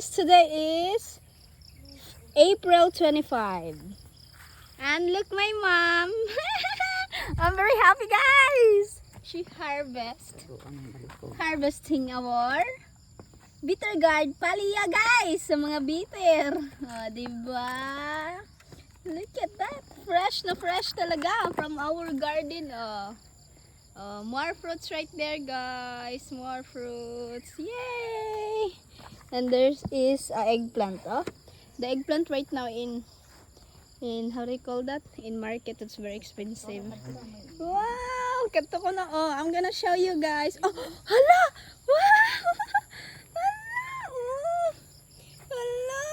guys, today is April 25. And look my mom. I'm very happy guys. She harvesting our bitter gourd palya guys. Sa mga bitter. Oh, diba? Look at that. Fresh na fresh talaga from our garden. More fruits right there guys. More fruits. Yay! And there is a eggplant. The eggplant right now in how do you call that? In market, it's very expensive. Wow! Kato ko na. I'm gonna show you guys. Oh! Hala! Wow! Hala! Oh! Hala!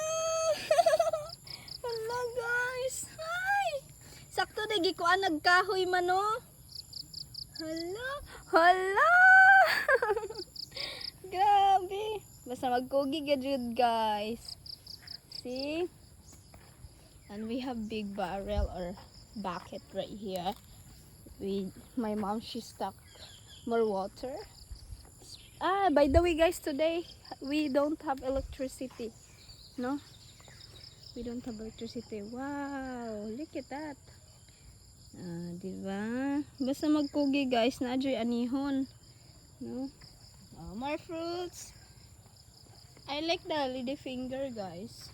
Hala guys! Hi! Sakto na gikuan nagkahoy man oh. Hala! Hala! Grabe! Basta magkugi gadjud guys. See? And we have big barrel or bucket right here. My mom, she stuck more water. By the way guys, today we don't have electricity. No? We don't have electricity. Wow! Look at that. Diba? Basta magkugi guys, na-adjoy anihon. No? More fruits. I like the lady finger guys.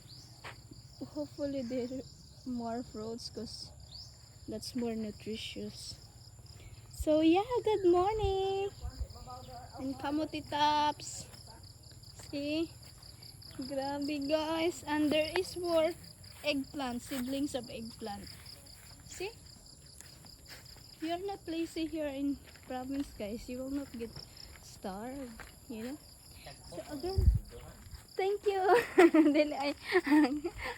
Hopefully there are more fruits because that's more nutritious. So yeah, good morning. And kamuti tops. See? Grabe guys. And there is more eggplant, seedlings of eggplant. See? If you're not lazy here in province guys, you will not get starved. You know? So again, thank you.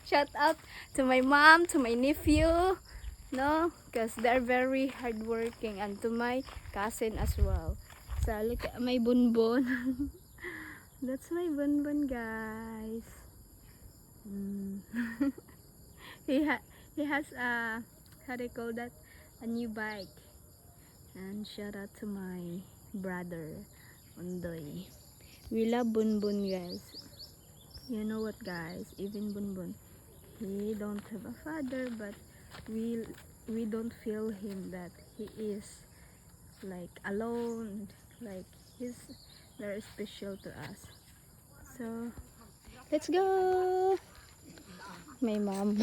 Shout out to my mom, to my nephew, no, because they're very hardworking, and to my cousin as well. So look at my bunbun. That's my bunbun, guys. He has a, how do you call that, a new bike. And shout out to my brother Undoy. We love bunbun guys. You know what guys, even bunbun, he don't have a father, but we don't feel him that he is like alone, like he's very special to us. So let's go. My mom.